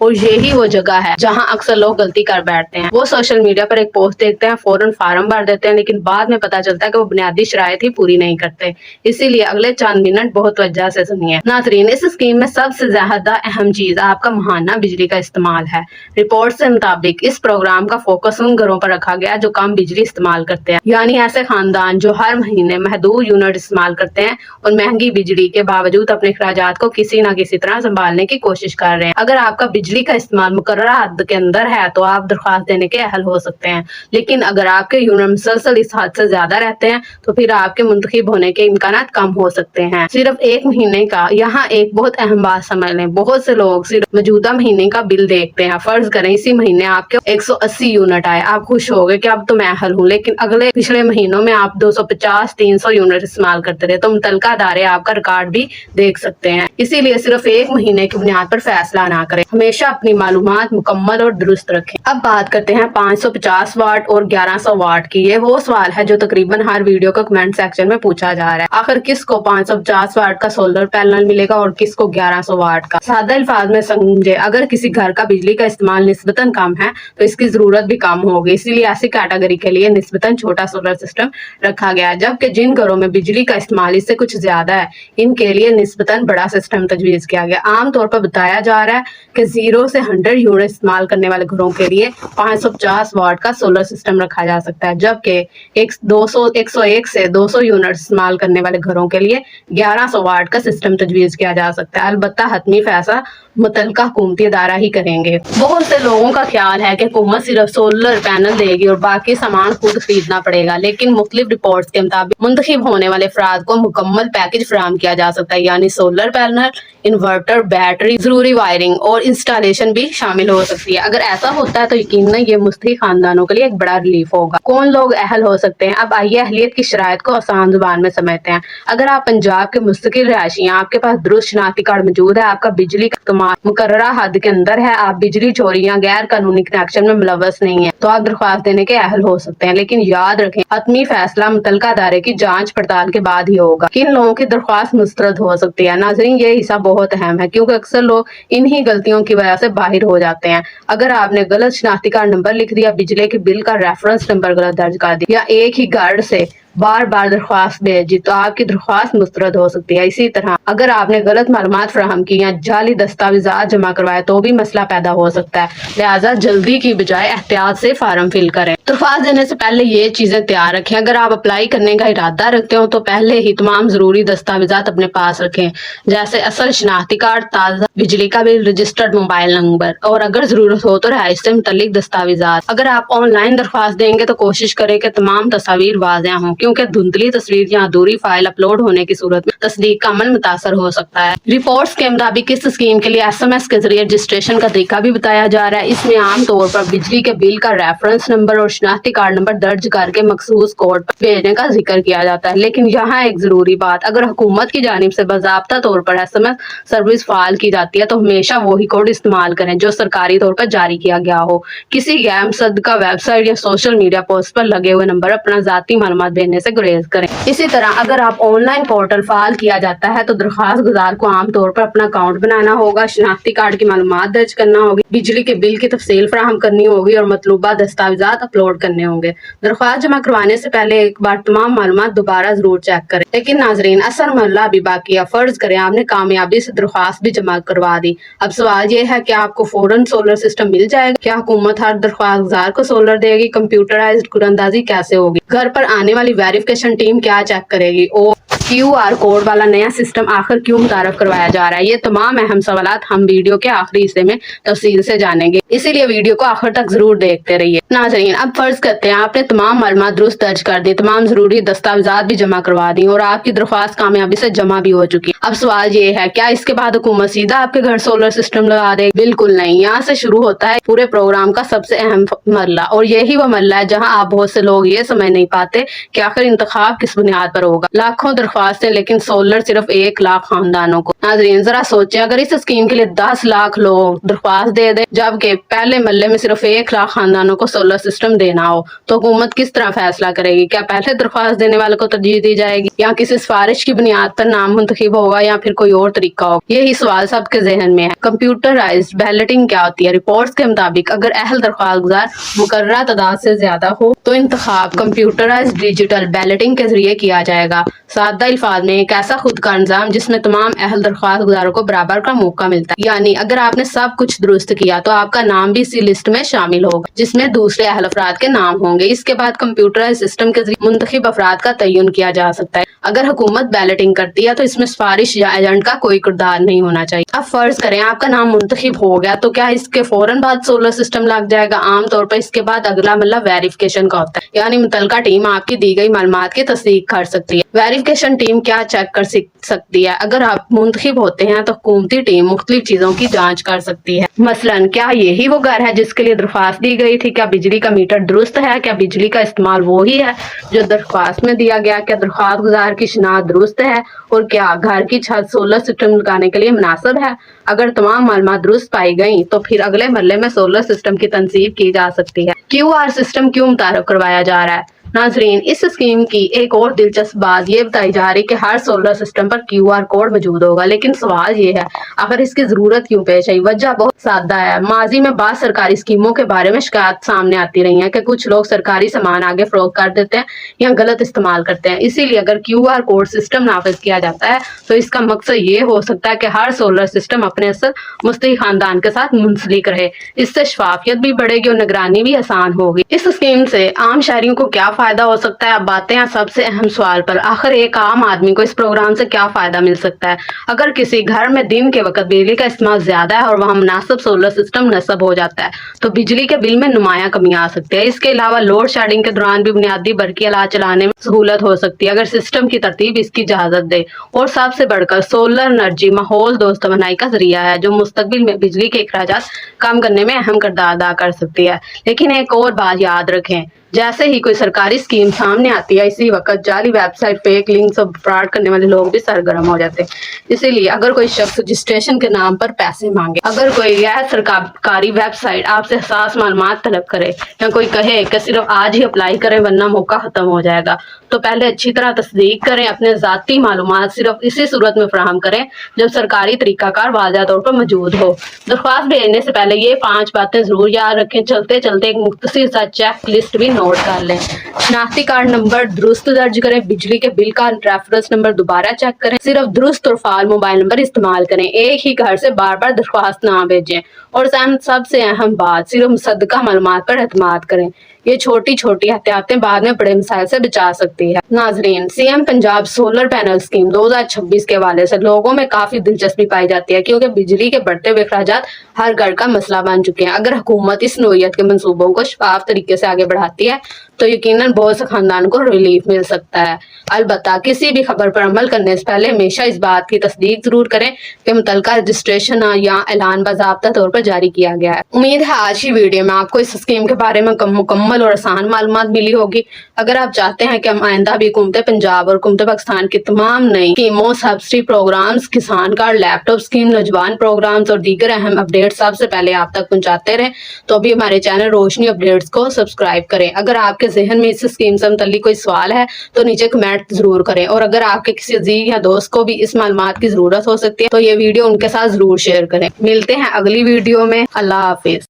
اور یہی وہ جگہ ہے جہاں اکثر لوگ غلطی کر بیٹھتے ہیں. وہ سوشل میڈیا پر ایک پوسٹ دیکھتے ہیں، فوراً فارم بھر دیتے ہیں، لیکن بعد میں پتا چلتا ہے کہ وہ بنیادی شرائط ہی پوری نہیں کرتے. اسی لیے اگلے چند منٹ بہت توجہ سے سنیے. ناظرین، اس اسکیم میں سب سے زیادہ اہم چیز آپ کا ماہانہ بجلی کا استعمال ہے. رپورٹ سے مطابق اس پروگرام کا فوکس ان گھروں پر رکھا گیا جو کم بجلی استعمال کرتے ہیں، یعنی ایسے خاندان جو ہر مہینے محدود یونٹ استعمال کرتے ہیں اور مہنگی بجلی کے باوجود اپنے اخراجات کو کسی نہ کسی طرح سنبھالنے کی کوشش کر رہے ہیں. اگر آپ کا بجلی کا استعمال مقررہ حد کے اندر ہے تو آپ درخواست دینے کے اہل ہو سکتے ہیں، لیکن اگر آپ کے یونٹ مسلسل اس حد سے زیادہ رہتے ہیں تو پھر آپ کے منتخب ہونے کے امکانات کم ہو سکتے ہیں. صرف ایک مہینے کا یہاں ایک بہت اہم بات سمجھ لیں. بہت سے لوگ صرف موجودہ مہینے کا بل دیکھتے ہیں. فرض کریں اسی مہینے آپ کے 180 یونٹ آئے، آپ خوش ہو گئے کہ اب تو میں اہل ہوں، لیکن اگلے پچھلے مہینوں میں آپ 250-300 یونٹ استعمال کرتے رہے تو متعلقہ ادارے آپ کا ریکارڈ بھی دیکھ سکتے ہیں. اسی لیے صرف ایک مہینے کی بنیاد پر فیصلہ نہ کریں، ہمیشہ اپنی معلومات مکمل اور درست رکھیں. اب بات کرتے ہیں 550 واٹ اور 1100 واٹ کی. یہ وہ سوال ہے جو تقریباً ہر ویڈیو کو کمنٹ سیکشن میں پوچھا جا رہا ہے. آخر کس کو 550 واٹ کا سولر پینل ملے گا اور کس کو 1100 واٹ کا؟ سادہ الفاظ میں سمجھے، اگر کسی گھر کا بجلی کا استعمال نسبتاً کم ہے تو اس کی ضرورت بھی کم ہوگی. اسی لیے ایسی کیٹیگری کے لیے نسبتاً چھوٹا سولر سسٹم رکھا گیا ہے، جبکہ جن گھروں میں بجلی کا استعمال اس سے کچھ زیادہ ہے ان کے لیے نسبتاً بڑا سسٹم تجویز کیا گیا. عام طور پر بتایا جا رہا ہے کہ 0 سے 100 یونٹ استعمال کرنے والے گھروں کے لیے 550 واٹ کا سولر سسٹم رکھا جا سکتا ہے، جبکہ 101 سے 200 یونٹ استعمال کرنے والے گھروں کے لیے 1100 واٹ کا سسٹم تجویز کیا جا سکتا ہے. البتہ حتمی فیصلہ متعلقہ حکومتی ادارہ ہی کریں گے. بہت سے لوگوں کا خیال ہے کہ حکومت صرف سولر پینل دے گی اور باقی سامان خود خریدنا پڑے گا، لیکن مختلف رپورٹس کے مطابق منتخب ہونے والے افراد کو مکمل پیکج فراہم کیا جا سکتا ہے، یعنی سولر پینل، انورٹر، بیٹری، ضروری وائرنگ اور انسٹالیشن بھی شامل ہو سکتی ہے. اگر ایسا ہوتا ہے تو یقیناً یہ مستحق خاندانوں کے لیے ایک بڑا ریلیف ہوگا. کون لوگ اہل ہو سکتے ہیں؟ اب آئیے اہلیت کی شرائط کو آسان زبان میں سمجھتے ہیں. اگر آپ پنجاب کے مستقل رہائشی ہیں، آپ کے پاس درست شناختی کارڈ موجود ہے، آپ کا بجلی کا استعمال مقررہ حد کے اندر ہے، آپ بجلی چوری یا غیر قانونی کنیکشن میں ملوث نہیں ہیں، تو آپ درخواست دینے کے اہل ہو سکتے ہیں. لیکن یاد رکھیں، حتمی فیصلہ متعلقہ ادارے کی جانچ پڑتال کے بعد ہی ہوگا. کن لوگوں کی درخواست مسترد ہو سکتی ہے؟ ناظرین، یہ حصہ بہت اہم ہے کیونکہ اکثر لوگ انہی غلطیوں کی وجہ سے باہر ہو جاتے ہیں. اگر آپ نے غلط شناختی کارڈ نمبر لکھ دیا، بجلی کے بل کا ریفرنس نمبر غلط درج کر دیا یا ایک ہی گھر سے بار بار درخواست بھیجی تو آپ کی درخواست مسترد ہو سکتی ہے. اسی طرح اگر آپ نے غلط معلومات فراہم کی یا جعلی دستاویزات جمع کروائے تو بھی مسئلہ پیدا ہو سکتا ہے. لہٰذا جلدی کی بجائے احتیاط سے فارم فل کریں. درخواست دینے سے پہلے یہ چیزیں تیار رکھیں. اگر آپ اپلائی کرنے کا ارادہ رکھتے ہو تو پہلے ہی تمام ضروری دستاویزات اپنے پاس رکھیں، جیسے اصل شناختی کارڈ، تازہ بجلی کا بل، رجسٹرڈ موبائل نمبر اور اگر ضرورت ہو تو رہائش سے متعلق دستاویزات. اگر آپ آن لائن درخواست دیں گے تو کوشش کریں کہ تمام تصاویر واضح ہوں، کیونکہ دھندلی تصویر یا ادھوری فائل اپلوڈ ہونے کی صورت میں تصدیق کا عمل متاثر ہو سکتا ہے. رپورٹس کے مطابق اس اسکیم کے لیے SMS کے ذریعے رجسٹریشن کا طریقہ بھی بتایا جا رہا ہے. اس میں عام طور پر بجلی کے بل کا ریفرنس نمبر اور شناختی کارڈ نمبر درج کر کے مخصوص کوڈ پر بھیجنے کا ذکر کیا جاتا ہے. لیکن یہاں ایک ضروری بات، اگر حکومت کی جانب سے باضابطہ طور پر SMS سروس فعال کی جاتی ہے تو ہمیشہ وہی کوڈ استعمال کریں جو سرکاری طور پر جاری کیا گیا ہو. کسی غیر مصدقہ ویب سائٹ یا سوشل میڈیا پوسٹ پر لگے ہوئے نمبر اپنا ذاتی معلومات بھیجنے سے گریز کریں. اسی طرح اگر آپ آن لائن پورٹل فعال کیا جاتا ہے تو درخواست گزار کو عام طور پر اپنا اکاؤنٹ بنانا ہوگا، شناختی کارڈ کی معلومات درج کرنا ہوگی، بجلی کے بل کی تفصیل فراہم کرنی ہوگی اور مطلوبہ دستاویزات اپلوڈ کرنے ہوں گے. درخواست جمع کروانے سے پہلے ایک بار تمام معلومات دوبارہ ضرور چیک کریں. لیکن ناظرین، اصل مرحلہ ابھی باقی ہے. فرض کریں آپ نے کامیابی سے درخواست بھی جمع کروا دی. اب سوال یہ ہے کہ آپ کو فوراً سولر سسٹم مل جائے گا؟ کیا حکومت ہر درخواست گزار کو سولر دے گی؟ کمپیوٹرائزڈ قراردادی کیسے ہوگی؟ گھر پر آنے والی ویریفیکیشن ٹیم کیا چیک کرے گی؟ اور QR کوڈ والا نیا سسٹم آخر کیوں متعارف کروایا جا رہا ہے؟ یہ تمام اہم سوالات ہم ویڈیو کے آخری حصے میں تفصیل سے جانیں گے، اسی لیے ویڈیو کو آخر تک ضرور دیکھتے رہیے. ناظرین، اب فرض کرتے ہیں آپ نے تمام معلومات درست درج کر دی، تمام ضروری دستاویزات بھی جمع کروا دی اور آپ کی درخواست کامیابی سے جمع بھی ہو چکی. اب سوال یہ ہے، کیا اس کے بعد حکومت سیدھا آپ کے گھر سولر سسٹم لگا دے؟ بالکل نہیں. یہاں سے شروع ہوتا ہے پورے پروگرام کا سب سے اہم مرحلہ، اور یہی وہ مرحلہ ہے جہاں آپ بہت سے لوگ یہ سمجھ نہیں پاتے کہ آخر انتخاب کس بنیاد پر ہوگا. لاکھوں درخواست درخواستیں لیکن سولر صرف 1 لاکھ خاندانوں کو۔ ناظرین ذرا سوچیں اگر اس اسکیم کے لیے 10 لاکھ لوگ درخواست دے دیں جبکہ پہلے محلے میں صرف 1 لاکھ خاندانوں کو سولر سسٹم دینا ہو تو حکومت کس طرح فیصلہ کرے گی؟ کیا پہلے درخواست دینے والے کو ترجیح دی جائے گی یا کسی سفارش کی بنیاد پر نام منتخب ہوگا یا پھر کوئی اور طریقہ ہوگا؟ یہی سوال سب کے ذہن میں ہے۔ کمپیوٹرائزڈ بیلٹنگ کیا ہوتی ہے؟ رپورٹس کے مطابق اگر اہل درخواست گزار مقررہ تعداد سے زیادہ ہو تو انتخاب کمپیوٹرائزڈ ڈیجیٹل بیلٹنگ کے ذریعے کیا جائے گا۔ سادہ الفاظ میں ایک ایسا خود کا نظام جس میں تمام اہل درخواست گزاروں کو برابر کا موقع ملتا ہے، یعنی اگر آپ نے سب کچھ درست کیا تو آپ کا نام بھی اسی لسٹ میں شامل ہوگا جس میں دوسرے اہل افراد کے نام ہوں گے۔ اس کے بعد کمپیوٹرائزڈ سسٹم کے ذریعے منتخب افراد کا تعین کیا جا سکتا ہے۔ اگر حکومت بیلٹنگ کرتی ہے تو اس میں سفارش یا ایجنٹ کا کوئی کردار نہیں ہونا چاہیے۔ اب فرض کریں آپ کا نام منتخب ہو گیا تو کیا اس کے فوراً بعد سولر سسٹم لگ جائے گا؟ عام طور پر اس کے بعد اگلا مرحلہ ویریفیکیشن کا ہوتا ہے، یعنی متعلقہ ٹیم آپ کی دی گئی معلومات کی تصدیق کر سکتی ہے۔ ویریفیکیشن ٹیم کیا چیک کر سکتی ہے؟ اگر آپ منتخب ہوتے ہیں تو حکومتی ٹیم مختلف چیزوں کی جانچ کر سکتی ہے، مثلاً کیا یہی وہ گھر ہے جس کے لیے درخواست دی گئی تھی؟ کیا بجلی کا میٹر درست ہے؟ کیا بجلی کا استعمال وہی ہے جو درخواست میں دیا گیا؟ کیا درخواست گزار کی شناخت درست ہے؟ اور کیا گھر کی چھت سولر سسٹم لگانے کے لیے مناسب ہے؟ اگر تمام معلومات درست پائی گئیں تو پھر اگلے مرحلے میں سولر سسٹم کی تنصیب کی جا سکتی ہے۔ QR سسٹم کیوں متعارف کروایا جا رہا ہے؟ ناظرین اس اسکیم کی ایک اور دلچسپ بات یہ بتائی جا رہی کہ ہر سولر سسٹم پر QR کوڈ موجود ہوگا، لیکن سوال یہ ہے آخر اس کی ضرورت کیوں پیش آئی؟ وجہ بہت سادہ ہے۔ ماضی میں بعض سرکاری اسکیموں کے بارے میں شکایات سامنے آتی رہی ہیں کہ کچھ لوگ سرکاری سامان آگے فروخت کر دیتے ہیں یا غلط استعمال کرتے ہیں۔ اسی لیے اگر QR کوڈ سسٹم نافذ کیا جاتا ہے تو اس کا مقصد یہ ہو سکتا ہے کہ ہر سولر سسٹم اپنے اصل مستحق خاندان کے ساتھ منسلک رہے۔ اس سے شفافیت بھی بڑھے گی اور نگرانی بھی آسان ہوگی۔ اس اسکیم سے عام شہریوں کو کیا فائدہ ہو سکتا ہے؟ اب باتیں ہیں سب سے اہم سوال پر، آخر ایک عام آدمی کو اس پروگرام سے کیا فائدہ مل سکتا ہے؟ اگر کسی گھر میں دن کے وقت بجلی کا استعمال زیادہ ہے اور وہاں مناسب سولر سسٹم نصب ہو جاتا ہے تو بجلی کے بل میں نمایاں کمی آ سکتی ہے۔ اس کے علاوہ لوڈ شیڈنگ کے دوران بھی بنیادی برقی آلات چلانے میں سہولت ہو سکتی ہے اگر سسٹم کی ترتیب اس کی اجازت دے۔ اور سب سے بڑھ کر سولر انرجی ماحول دوست توانائی کا ذریعہ ہے جو مستقبل میں بجلی کے اخراجات کم کرنے میں اہم کردار ادا کر سکتی ہے۔ لیکن ایک اور بات یاد رکھیں، جیسے ہی کوئی سرکاری اسکیم سامنے آتی ہے اسی وقت جعلی ویب سائٹ، فیک لنکس اور فراڈ کرنے والے لوگ بھی سرگرم ہو جاتے ہیں۔ اسی لیے اگر کوئی شخص رجسٹریشن کے نام پر پیسے مانگے، اگر کوئی غیر سرکاری ویب سائٹ آپ سے حساس معلومات طلب کرے یا کوئی کہے کہ صرف آج ہی اپلائی کریں ورنہ موقع ختم ہو جائے گا تو پہلے اچھی طرح تصدیق کریں۔ اپنے ذاتی معلومات صرف اسی صورت میں فراہم کریں جب سرکاری طریقہ کار واضح طور پر موجود ہو۔ درخواست بھیجنے سے پہلے یہ 5 باتیں ضرور یاد رکھیں۔ چلتے چلتے ایک مختصر سا چیک لسٹ بھی نوٹ کر لیں۔ شناختی کارڈ نمبر درست درج کریں، بجلی کے بل کا ریفرنس نمبر دوبارہ چیک کریں، صرف درست اور فعال موبائل نمبر استعمال کریں، ایک ہی گھر سے بار بار درخواست نہ بھیجیں اور سب سے اہم بات صرف مصدقہ معلومات پر اعتماد کریں۔ یہ چھوٹی چھوٹی احتیاطیں بعد میں بڑے مسائل سے بچا سکتی ہے۔ ناظرین CM Punjab solar panel scheme 2026 کے حوالے سے لوگوں میں کافی دلچسپی پائی جاتی ہے کیونکہ بجلی کے بڑھتے ہوئے اخراجات ہر گھر کا مسئلہ بن چکے ہیں۔ اگر حکومت اس نوعیت کے منصوبوں کو شفاف طریقے سے آگے بڑھاتی ہے تو یقیناً بہت سے خاندان کو ریلیف مل سکتا ہے۔ البتہ کسی بھی خبر پر عمل کرنے سے پہلے ہمیشہ اس بات کی تصدیق ضرور کریں کہ متعلقہ رجسٹریشن یا اعلان باضابطہ طور پر جاری کیا گیا ہے۔ امید ہے آج کی ویڈیو میں آپ کو اس اسکیم کے بارے میں مکمل اور آسان معلومات ملی ہوگی۔ اگر آپ چاہتے ہیں کہ ہم آئندہ بھی حکومت پنجاب اور حکومت پاکستان کی تمام نئی اسکیموں، سبسڈی پروگرامز، کسان کارڈ، لیپ ٹاپ اسکیم، نوجوان پروگرامز اور دیگر اہم اپڈیٹ سب سے پہلے آپ تک پہنچاتے رہیں تو ابھی ہمارے چینل روشنی اپڈیٹس کو سبسکرائب کریں۔ اگر آپ کے ذہن میں اس اسکیم سے متعلق کوئی سوال ہے تو نیچے کمنٹ ضرور کریں، اور اگر آپ کے کسی عزیز یا دوست کو بھی اس معلومات کی ضرورت ہو سکتی ہے تو یہ ویڈیو ان کے ساتھ ضرور شیئر کریں۔ ملتے ہیں اگلی ویڈیو میں۔ اللہ حافظ۔